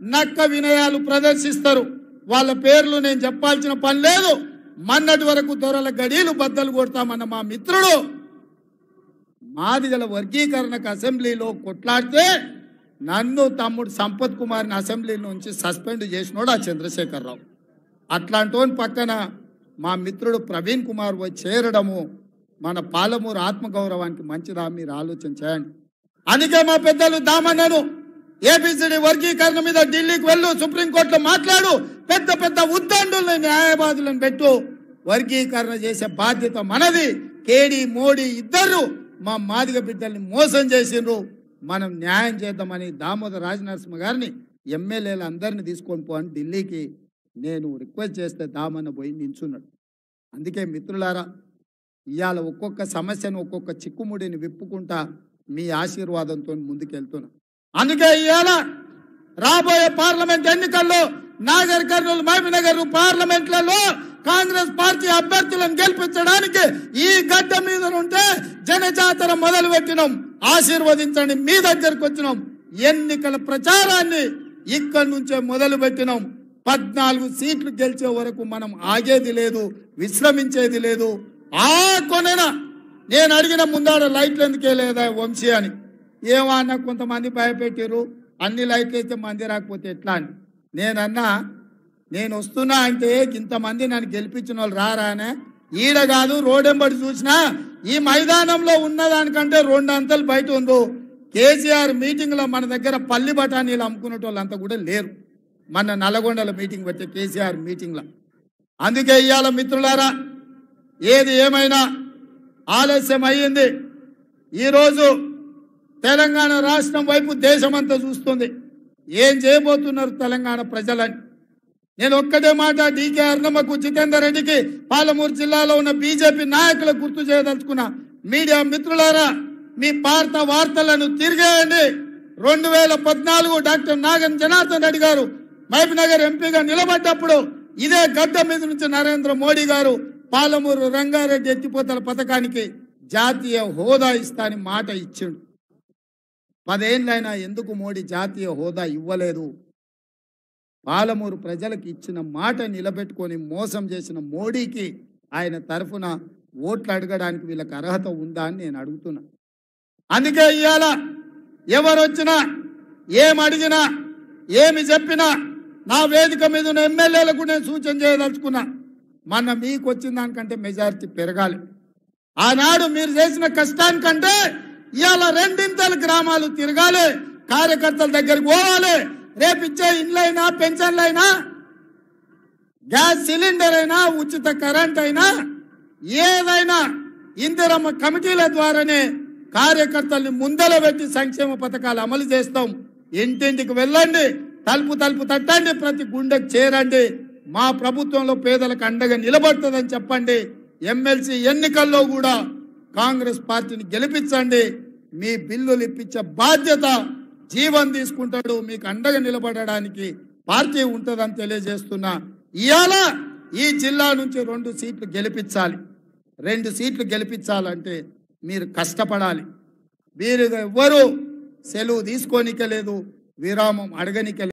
నక్క వినయాలు ప్రదర్శిస్తారు. వాళ్ళ పేర్లు నేను చెప్పాల్సిన పని లేదు. మొన్నటి వరకు దొరల గడీలు బద్దలు కొడతామన్న మా మిత్రుడు మాదిగల వర్గీకరణకు అసెంబ్లీలో కొట్లాడితే నన్ను తమ్ముడు సంపత్ కుమార్ని అసెంబ్లీ నుంచి సస్పెండ్ చేసినోడు ఆ చంద్రశేఖరరావు. అట్లాంటి పక్కన మా మిత్రుడు ప్రవీణ్ కుమార్ వచ్చి చేరడము మన పాలమూరు ఆత్మగౌరవానికి మంచిదా? మీరు ఆలోచన చేయండి. అందుకే మా పెద్దలు దామన్నను ఏబిసిడి వర్గీకరణ మీద ఢిల్లీకి వెళ్ళు, సుప్రీంకోర్టులో మాట్లాడు, పెద్ద పెద్ద ఉద్దండుల్ని న్యాయవాదులను పెట్టు, వర్గీకరణ చేసే బాధ్యత మనది. కేడి మోడీ ఇద్దరు మా మాదిగ బిడ్డల్ని మోసం చేసిండ్రు, మనం న్యాయం చేద్దామని దామోదర రాజనరసింహ గారిని ఎమ్మెల్యేలు అందరిని తీసుకొని పోని ఢిల్లీకి నేను రిక్వెస్ట్ చేస్తే దామన్న పోయి నించున్నాడు. అందుకే మిత్రులారా, ఇవాళ ఒక్కొక్క సమస్యను ఒక్కొక్క చిక్కుముడిని విప్పుకుంటా మీ ఆశీర్వాదంతో ముందుకెళ్తున్నా. అందుకే ఇవాళ రాబోయే పార్లమెంట్ ఎన్నికల్లో నాగర్ కర్నూలు మహబూబ్నగర్ పార్లమెంట్లలో కాంగ్రెస్ పార్టీ అభ్యర్థులను గెలిపించడానికి ఈ గడ్డ మీద ఉంటే జనజాతర మొదలు పెట్టినాం. ఆశీర్వదించండి, మీ దగ్గరకు వచ్చినాం. ఎన్నికల ప్రచారాన్ని ఇక్కడి నుంచే మొదలు పెట్టినాం. 14 సీట్లు గెలిచే వరకు మనం ఆగేది లేదు, విశ్రమించేది లేదు. ఆ కొనన నేను అడిగిన ముందాడ లైట్లు ఎందుకే లేదా వంశీ అని, ఏమన్నా కొంతమంది భయపెట్టారు, అన్ని లైట్లు అయితే మంది రాకపోతే ఎట్లా అని. నేనన్నా, నేను వస్తున్నా అంటే ఇంతమంది నన్ను గెలిపించిన వాళ్ళు రారానే, ఈడ కాదు రోడెంబడి చూసినా ఈ మైదానంలో ఉన్నదానికంటే 2 అంతలు బయట ఉందో. కేసీఆర్ మీటింగ్లో మన దగ్గర పల్లి బఠానీలు అమ్ముకునే వాళ్ళు అంతా కూడా లేరు. మన నల్గొండల మీటింగ్ పెట్టే కేసీఆర్ మీటింగ్లో. అందుకే ఇవాళ మిత్రులారా, ఏది ఏమైనా ఆలస్యం అయ్యింది. ఈరోజు తెలంగాణ రాష్ట్రం వైపు దేశమంతా చూస్తుంది. ఏం చేయబోతున్నారు తెలంగాణ ప్రజలని. నేను ఒక్కటే మాట డీకే అరుణమ్మకు, జితేందర్ రెడ్డికి, పాలమూరు జిల్లాలో ఉన్న బీజేపీ నాయకులకు గుర్తు చేయదలుచుకున్నా. మీడియా మిత్రులారా, మీ భారత వార్తలను తిరిగేయండి. 2014 డాక్టర్ నాగన్ జనార్దన్ రెడ్డి గారు మహబూబ్నగర్ ఎంపీగా నిలబడ్డప్పుడు ఇదే గడ్డ మీద నుంచి నరేంద్ర మోడీ గారు పాలమూరు రంగారెడ్డి ఎత్తిపోతల పథకానికి జాతీయ హోదా ఇస్తా అని మాట ఇచ్చిండు. 10 ఏళ్ళైనా ఎందుకు మోడీ జాతీయ హోదా ఇవ్వలేదు? పాలమూరు ప్రజలకు ఇచ్చిన మాట నిలబెట్టుకొని మోసం చేసిన మోడీకి ఆయన తరఫున ఓట్లు అడగడానికి వీళ్ళకి అర్హత ఉందా అని నేను అడుగుతున్నా. అందుకే ఇవాళ ఎవరు వచ్చినా, ఏం అడిగినా, ఏమి చెప్పినా నా వేదిక మీద ఉన్న ఎమ్మెల్యేలకు నేను సూచన చేయదలుచుకున్నా. మొన్న మీకు వచ్చిన దానికంటే మెజారిటీ పెరగాలి. ఆనాడు మీరు చేసిన కష్టానికంటే ఇవాళ 2 గ్రామాలు తిరగాలి, కార్యకర్తల దగ్గరికి పోవాలి. రేపు ఇచ్చే ఇండ్లైనా, పెన్షన్లైనా, గ్యాస్ సిలిండర్ అయినా, ఉచిత కరెంట్ అయినా, ఏదైనా ఇందిరమ్మ కమిటీల ద్వారానే కార్యకర్తల్ని ముందల పెట్టి సంక్షేమ పథకాలు అమలు చేస్తాం. ఇంటింటికి వెళ్ళండి, తలుపు తలుపు తట్టండి, ప్రతి గుండెకు చేరండి. మా ప్రభుత్వంలో పేదలకు అండగా నిలబడుతుందని చెప్పండి. ఎమ్మెల్సీ ఎన్నికల్లో కూడా కాంగ్రెస్ పార్టీని గెలిపించండి. మీ బిల్లులు ఇప్పించే బాధ్యత జీవన్ తీసుకుంటాడు. మీకు అండగా నిలబడడానికి పార్టీ ఉంటుందని తెలియజేస్తున్నా. ఇవాళ ఈ జిల్లా నుంచి 2 సీట్లు గెలిపించాలి. 2 సీట్లు గెలిపించాలంటే మీరు కష్టపడాలి. మీరు ఎవ్వరూ సెలవు తీసుకోనికే లేదు, విరామం అడగనికే లేదు.